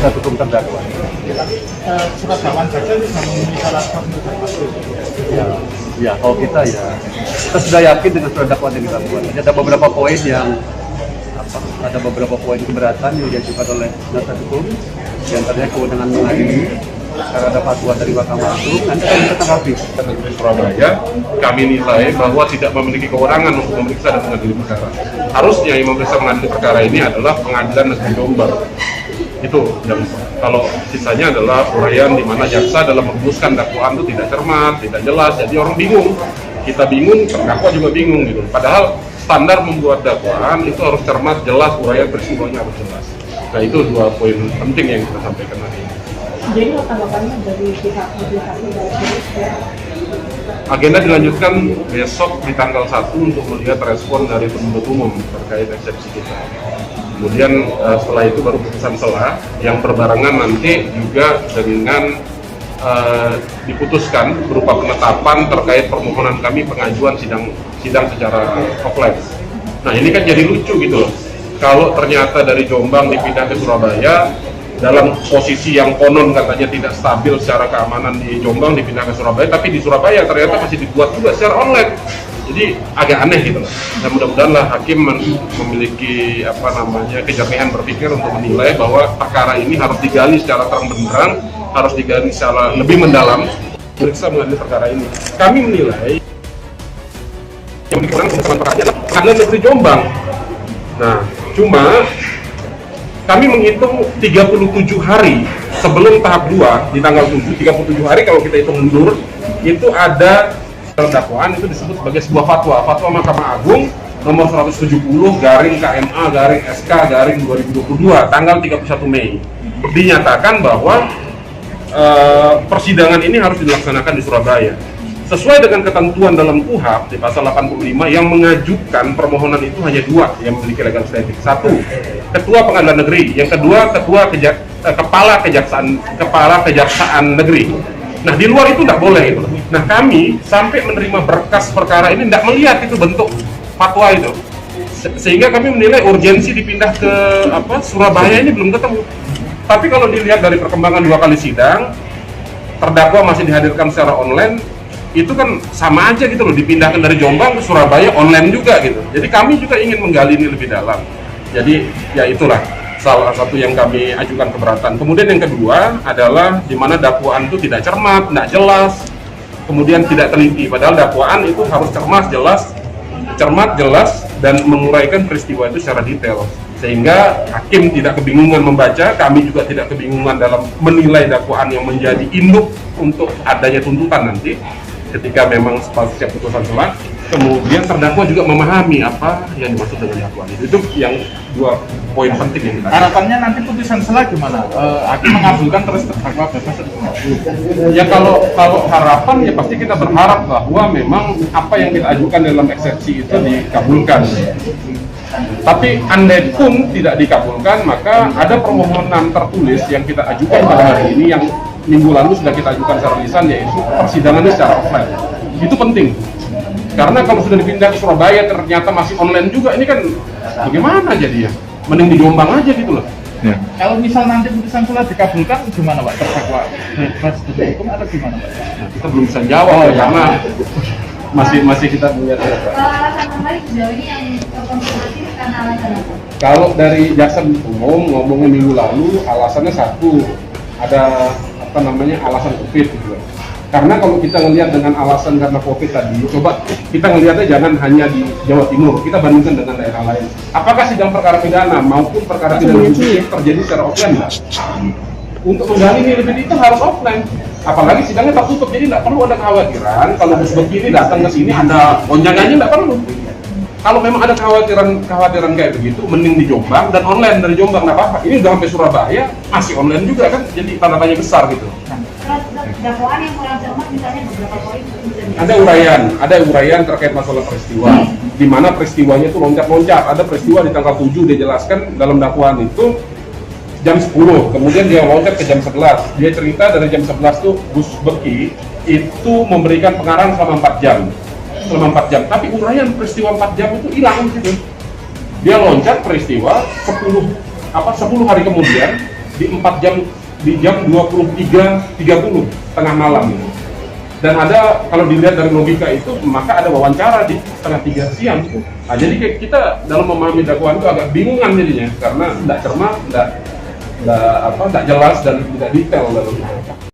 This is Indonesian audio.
penasihat hukum terdakwa. Surat dakwaan saja bisa memenuhi syarat untuk masuk. Ya, kalau kita sudah yakin dengan surat dakwaan yang kita buat. Jadi ada beberapa poin yang ada beberapa poin keberatan yang diajukan oleh penasihat hukum, di antaranya kewenangan mengadili karena ada fatwa dari Mahkamah Agung. Nanti akan kita tanggapi. Negeri Surabaya, kami nilai bahwa tidak memiliki kewenangan untuk memeriksa dan mengadili perkara. Harusnya yang memeriksa mengadili perkara ini adalah Pengadilan Negeri Jombang. Itu yang kalau sisanya adalah uraian di mana jaksa dalam merumuskan dakwaan itu tidak cermat, tidak jelas, jadi orang bingung. Kita bingung, terdakwa juga bingung gitu. Padahal standar membuat dakwaan itu harus cermat, jelas, uraian peristiwanya harus jelas. Nah itu dua poin penting yang kita sampaikan hari ini. Jadi tanggapannya dari pihak mobilisasi dari Agenda dilanjutkan besok di tanggal 1 untuk melihat respon dari penuntut umum terkait eksepsi kita. Kemudian setelah itu baru putusan selah yang berbarengan nanti juga dengan diputuskan berupa penetapan terkait permohonan kami pengajuan sidang secara offline. Nah ini kan jadi lucu gitu loh. Kalau ternyata dari Jombang dipindah ke Surabaya dalam posisi yang konon katanya tidak stabil secara keamanan di Jombang dipindah ke Surabaya, tapi di Surabaya ternyata masih dibuat juga secara online. Jadi agak aneh gitu loh. Dan mudah-mudahan hakim memiliki kejernihan berpikir untuk menilai bahwa perkara ini harus digali secara terang-benderang, harus digali secara lebih mendalam, periksa mengenai perkara ini. Kami menilai yang dikenakan pemeriksaan perkara adalah Pengadilan Negeri Jombang. Nah, cuma kami menghitung 37 hari sebelum tahap 2 di tanggal 7, 37 hari kalau kita hitung mundur, itu ada dakwaan itu disebut sebagai sebuah fatwa Mahkamah Agung nomor 170/SK/SK/2022 tanggal 31 Mei. Dinyatakan bahwa persidangan ini harus dilaksanakan di Surabaya. Sesuai dengan ketentuan dalam KUHP di pasal 85 yang mengajukan permohonan itu hanya dua yang memiliki legal standing. Satu, Ketua Pengadilan Negeri. Yang kedua, Kepala Kejaksaan Negeri. Nah di luar itu tidak boleh itu. Nah kami sampai menerima berkas perkara ini tidak melihat itu bentuk fatwa itu, sehingga kami menilai urgensi dipindah ke Surabaya ini belum ketemu. Tapi kalau dilihat dari perkembangan 2 kali sidang, terdakwa masih dihadirkan secara online. Itu kan sama aja gitu loh, dipindahkan dari Jombang ke Surabaya online juga gitu. Jadi kami juga ingin menggali ini lebih dalam. Jadi ya itulah salah satu yang kami ajukan keberatan. Kemudian yang kedua adalah di mana dakwaan itu tidak cermat, tidak jelas, kemudian tidak teliti. Padahal dakwaan itu harus cermat, jelas, dan menguraikan peristiwa itu secara detail. Sehingga hakim tidak kebingungan membaca, kami juga tidak kebingungan dalam menilai dakwaan yang menjadi induk untuk adanya tuntutan nanti. Ketika memang siap putusan selah, kemudian terdakwa juga memahami apa yang dimaksud dengan dakwaan itu. Itu yang 2 poin penting yang kita. Harapannya nanti putusan selah gimana? Hakim mengabulkan terus terdakwa bebas. Ya kalau harapan ya pasti kita berharap bahwa memang apa yang kita ajukan dalam eksepsi itu dikabulkan. Tapi andai pun tidak dikabulkan, maka ada permohonan tertulis yang kita ajukan pada hari ini yang minggu lalu sudah kita ajukan secara lisan, yaitu persidangannya secara offline. Itu penting, karena kalau sudah dipindah ke Surabaya ternyata masih online juga, ini kan bagaimana jadinya? Mending di Jombang aja gitu loh. Ya. Kalau misal nanti putusan selah dikabulkan, gimana Pak? Terdakwa bebas dari hukum atau gimana Pak? Nah, kita belum bisa jawab karena masih kita melihat. alasan kembali sejauh ini yang terkonfirmasi karena alasan apa? Kalau dari jaksa umum ngomongnya minggu lalu, alasannya satu, ada alasan COVID gitu. Karena kalau kita ngelihat dengan alasan karena COVID tadi, coba kita ngelihatnya jangan hanya di Jawa Timur, kita bandingkan dengan daerah lain. Apakah sidang perkara pidana maupun perkara pidana khusus terjadi secara offline? Untuk menggali ini lebih itu harus offline. Apalagi sidangnya tertutup, jadi tidak perlu ada kekhawatiran kalau bus begini datang ke sini ada gonjangannya, tidak perlu. Kalau memang ada kekhawatiran kayak begitu, mending di Jombang dan online dari Jombang, nggak apa-apa. Ini udah sampai Surabaya, masih online juga kan, jadi tanda tanya besar gitu. Dakwaan yang kurang cermat misalnya beberapa poin Ada uraian terkait masalah peristiwa, di mana peristiwanya itu loncat-loncat. Ada peristiwa di tanggal 7 dia jelaskan dalam dakwaan itu jam 10, kemudian dia loncat ke jam 11. Dia cerita dari jam 11 tuh bus beki itu memberikan pengarahan selama 4 jam. Tapi uraian peristiwa 4 jam itu hilang gitu. Dia loncat peristiwa 10 hari kemudian di 4 jam, di jam 23.30 tengah malam. Dan ada, kalau dilihat dari logika itu, maka ada wawancara di setengah 3 siang. Nah, jadi kayak kita dalam memahami dakwaan itu agak bingungan jadinya, karena tidak cermat, tidak jelas dan tidak detail dalam